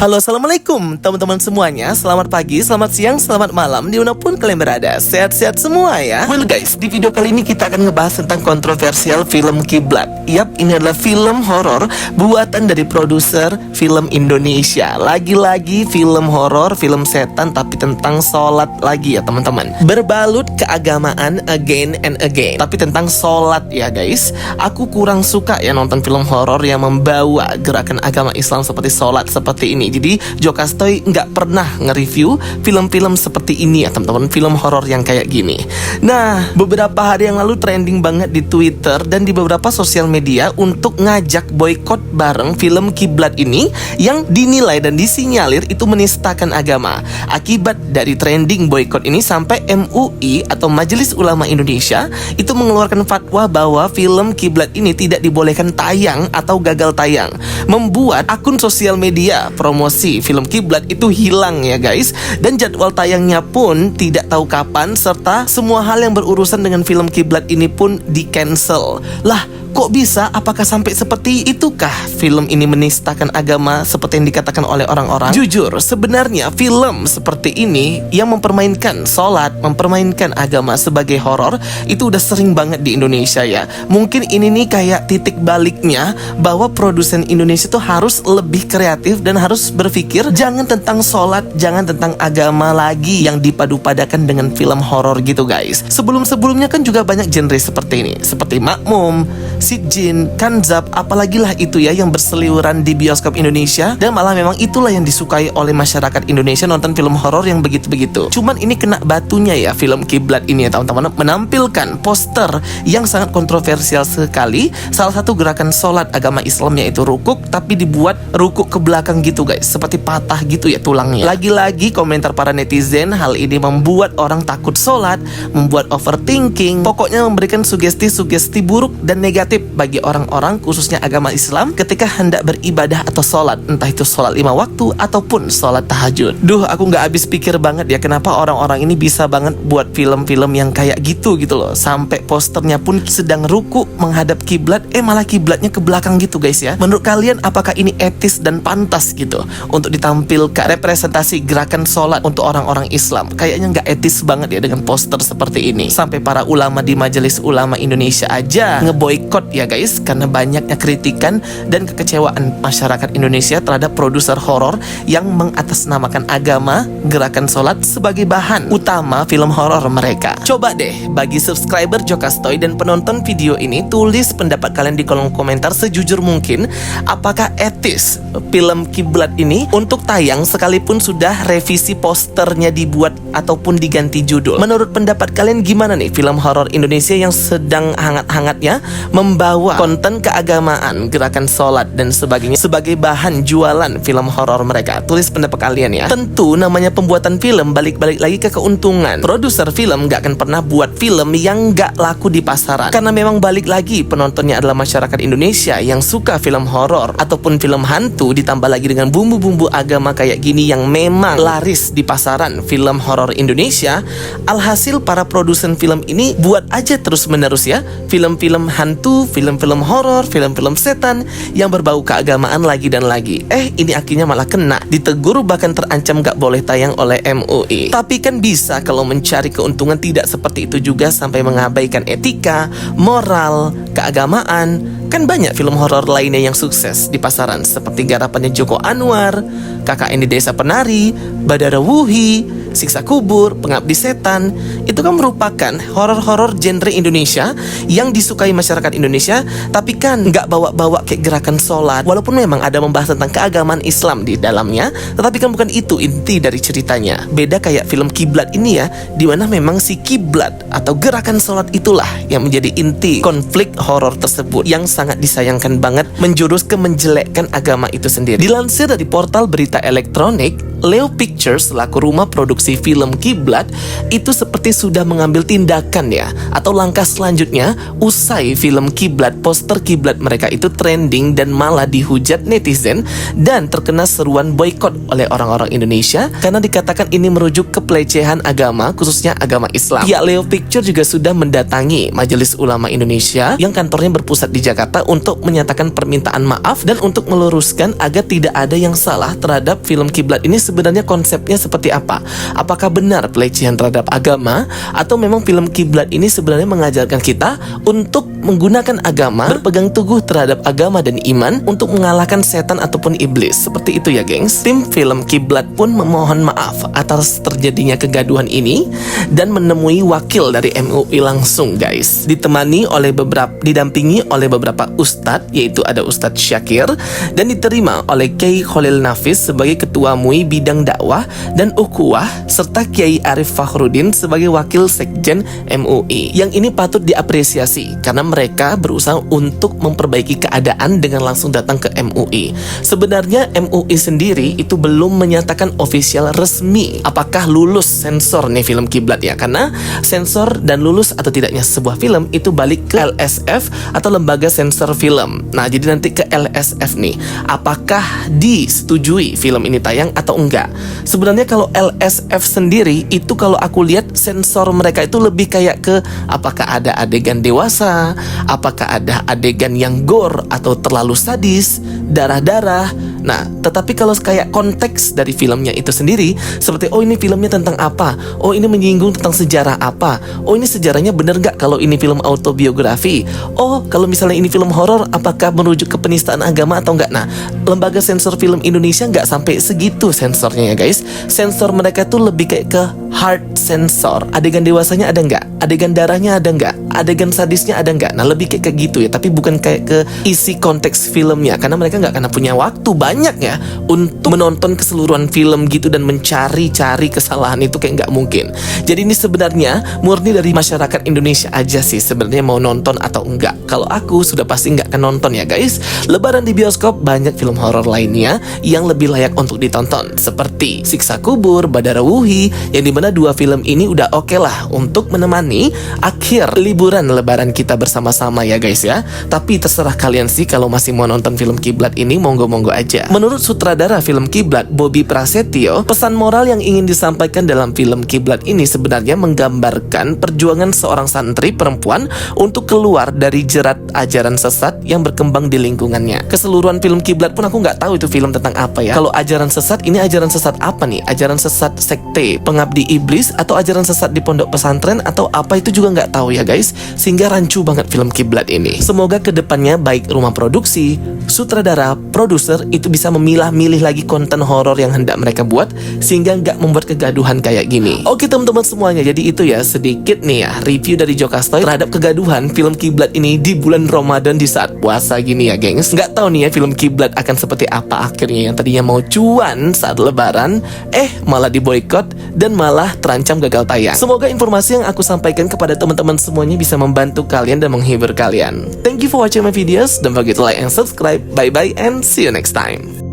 Halo, assalamualaikum teman-teman semuanya. Selamat pagi, selamat siang, selamat malam dimanapun kalian berada. Sehat-sehat semua ya. Well guys, di video kali ini kita akan ngebahas tentang kontroversial film Kiblat. Yap, ini adalah film horor buatan dari produser film Indonesia. Lagi-lagi film horor, film setan, tapi tentang sholat lagi ya teman-teman. Berbalut keagamaan again and again, tapi tentang sholat ya guys. Aku kurang suka ya nonton film horor yang membawa gerakan agama Islam seperti sholat seperti ini. Jadi Jokastoy nggak pernah nge-review film-film seperti ini ya teman-teman, film horor yang kayak gini. Nah, beberapa hari yang lalu trending banget di Twitter dan di beberapa sosial media untuk ngajak boykot bareng film Kiblat ini yang dinilai dan disinyalir itu menistakan agama. Akibat dari trending boykot ini sampai MUI atau Majelis Ulama Indonesia itu mengeluarkan fatwa bahwa film Kiblat ini tidak dibolehkan tayang atau gagal tayang, membuat akun sosial media promosi film Kiblat itu hilang ya guys. Dan jadwal tayangnya pun tidak tahu kapan, serta semua hal yang berurusan dengan film Kiblat ini pun di cancel. Lah, kok bisa? Apakah sampai seperti itukah film ini menistakan agama seperti yang dikatakan oleh orang-orang? Jujur, sebenarnya film seperti ini yang mempermainkan sholat, mempermainkan agama sebagai horor itu udah sering banget di Indonesia ya. Mungkin ini nih kayak titik baliknya bahwa produsen Indonesia tuh harus lebih kreatif dan harus berpikir jangan tentang sholat, jangan tentang agama lagi yang dipadu-padakan dengan film horor gitu guys. Sebelum-sebelumnya kan juga banyak genre seperti ini, seperti Makmum, Sitjin, Kanzab, apalagi lah itu ya yang berseliweran di bioskop Indonesia. Dan malah memang itulah yang disukai oleh masyarakat Indonesia, nonton film horor yang begitu-begitu. Cuman ini kena batunya ya film Kiblat ini ya teman-teman, menampilkan poster yang sangat kontroversial sekali. Salah satu gerakan sholat agama Islam yaitu rukuk, tapi dibuat rukuk ke belakang gitu guys, seperti patah gitu ya tulangnya. Lagi-lagi komentar para netizen, hal ini membuat orang takut sholat, membuat overthinking, pokoknya memberikan sugesti-sugesti buruk dan negatif bagi orang-orang khususnya agama Islam ketika hendak beribadah atau sholat, entah itu sholat 5 waktu ataupun sholat tahajud. Duh, aku nggak habis pikir banget ya kenapa orang-orang ini bisa banget buat film-film yang kayak gitu loh. Sampai posternya pun sedang ruku menghadap kiblat, malah kiblatnya ke belakang gitu guys ya. Menurut kalian apakah ini etis dan pantas gitu untuk ditampilkan representasi gerakan sholat untuk orang-orang Islam? Kayaknya nggak etis banget ya dengan poster seperti ini. Sampai para ulama di Majelis Ulama Indonesia aja ngeboikot ya guys, karena banyaknya kritikan dan kekecewaan masyarakat Indonesia terhadap produser horor yang mengatasnamakan agama, gerakan sholat sebagai bahan utama film horor mereka. Coba deh bagi subscriber Jokastoy dan penonton video ini, tulis pendapat kalian di kolom komentar sejujur mungkin. Apakah etis film Kiblat ini untuk tayang sekalipun sudah revisi posternya dibuat ataupun diganti judul? Menurut pendapat kalian gimana nih film horor Indonesia yang sedang hangat-hangatnya membawa konten keagamaan, gerakan sholat dan sebagainya sebagai bahan jualan film horor mereka? Tulis pendapat kalian ya. Tentu namanya pembuatan film balik-balik lagi ke keuntungan. Produser film gak akan pernah buat film yang gak laku di pasaran, karena memang balik lagi penontonnya adalah masyarakat Indonesia yang suka film horor ataupun film hantu, ditambah lagi dengan bumbu-bumbu agama kayak gini yang memang laris di pasaran film horor Indonesia. Alhasil para produsen film ini buat aja terus-menerus ya film-film hantu, film-film horor, film-film setan yang berbau keagamaan lagi dan lagi. Ini akhirnya malah kena ditegur, bahkan terancam gak boleh tayang oleh MUI. Tapi kan bisa kalau mencari keuntungan tidak seperti itu juga sampai mengabaikan etika, moral, keagamaan. Kan banyak film horor lainnya yang sukses di pasaran seperti garapannya Joko Anwar, KKN di Desa Penari, Badara Wuhi, Siksa Kubur, Pengabdi Setan. Itu kan merupakan horor-horor genre Indonesia yang disukai masyarakat Indonesia, tapi kan nggak bawa-bawa kayak gerakan sholat. Walaupun memang ada membahas tentang keagamaan Islam di dalamnya, tetapi kan bukan itu inti dari ceritanya. Beda kayak film Kiblat ini ya, dimana memang si kiblat atau gerakan sholat itulah yang menjadi inti konflik horor tersebut, yang sangat disayangkan banget menjurus ke menjelekkan agama itu sendiri. Dilansir dari portal berita elektronik Leo Pictures selaku rumah produksi film Kiblat itu seperti sudah mengambil tindakan ya, atau langkah selanjutnya usai film Kiblat, poster Kiblat mereka itu trending dan malah dihujat netizen dan terkena seruan boykot oleh orang-orang Indonesia karena dikatakan ini merujuk ke pelecehan agama, khususnya agama Islam. Pihak Leo Pictures juga sudah mendatangi Majelis Ulama Indonesia yang kantornya berpusat di Jakarta untuk menyatakan permintaan maaf dan untuk meluruskan agar tidak ada yang salah terhadap film Kiblat ini. Sebenarnya konsepnya seperti apa? Apakah benar pelecehan terhadap agama, atau memang film Kiblat ini sebenarnya mengajarkan kita untuk menggunakan agama, berpegang teguh terhadap agama dan iman untuk mengalahkan setan ataupun iblis? Seperti itu ya gengs. Tim film Kiblat pun memohon maaf atas terjadinya kegaduhan ini dan menemui wakil dari MUI langsung guys, didampingi oleh beberapa ustadz, yaitu ada Ustadz Syakir, dan diterima oleh Kiai Khalil Nafis sebagai ketua MUI bidang dakwah dan ukhuwah, serta Kiai Arif Fakhruddin sebagai wakil sekjen MUI. Yang ini patut diapresiasi karena mereka berusaha untuk memperbaiki keadaan dengan langsung datang ke MUI. Sebenarnya MUI sendiri itu belum menyatakan official resmi apakah lulus sensor nih film Kiblat ya, karena sensor dan lulus atau tidaknya sebuah film itu balik ke LSF atau lembaga sensor film. Nah, jadi nanti ke LSF nih, apakah disetujui film ini tayang atau enggak. Sebenarnya kalau LSF sendiri itu kalau aku lihat sensor mereka itu lebih kayak ke apakah ada adegan dewasa, apakah ada adegan yang gore atau terlalu sadis, darah-darah. Nah, tetapi kalau kayak konteks dari filmnya itu sendiri, seperti oh ini filmnya tentang apa, oh ini menyinggung tentang sejarah apa, oh ini sejarahnya bener nggak kalau ini film autobiografi, oh kalau misalnya ini film horor apakah merujuk ke penistaan agama atau enggak. Nah, lembaga sensor film Indonesia nggak sampai segitu sensornya ya guys. Sensor mereka tuh lebih kayak ke hard sensor. Adegan dewasanya ada nggak, adegan darahnya ada nggak, adegan sadisnya ada nggak. Nah, lebih kayak gitu ya, tapi bukan kayak ke isi konteks filmnya, karena mereka nggak akan punya waktu banyak ya untuk menonton keseluruhan film gitu dan mencari-cari kesalahan itu, kayak nggak mungkin. Jadi ini sebenarnya murni dari masyarakat Indonesia aja sih sebenarnya mau nonton atau enggak. Kalau aku sudah pasti nggak akan nonton ya guys. Lebaran di bioskop banyak film horor lainnya yang lebih layak untuk ditonton, seperti Siksa Kubur, Badarawuhi, yang dimana dua film ini udah oke lah untuk menemani akhir liburan lebaran kita bersama-sama ya guys ya. Tapi terserah kalian sih kalau masih mau nonton film Kiblat ini, monggo-monggo aja. Menurut sutradara film Kiblat, Bobby Prasetyo, pesan moral yang ingin disampaikan dalam film Kiblat ini sebenarnya menggambarkan perjuangan seorang santri perempuan untuk keluar dari jerat ajaran sesat yang berkembang di lingkungannya. Keseluruhan film Kiblat pun aku nggak tahu itu film tentang apa ya. Kalau ajaran sesat, ini ajaran sesat apa nih? Ajaran sesat sekte, pengabdi iblis, atau ajaran sesat di pondok pesantren, atau apa itu juga nggak tahu ya guys. Sehingga rancu banget film Kiblat ini. Semoga kedepannya baik rumah produksi, sutradara, produser itu bisa memilah-milih lagi konten horor yang hendak mereka buat sehingga nggak membuat kegaduhan kayak gini. Oke teman-teman semuanya, jadi itu ya sedikit nih ya review dari Jokastoy terhadap kegaduhan film Kiblat ini di bulan Ramadan di saat puasa gini ya gengs. Nggak tahu nih ya film Kiblat akan seperti apa akhirnya, yang tadinya mau cuan saat lebaran malah diboykot dan malah terancam gagal tayang. Semoga informasi yang aku sampaikan kepada teman-teman semuanya bisa membantu kalian dan menghibur kalian. Thank you for watching my videos. Don't forget to like and subscribe. Bye bye and see you next time.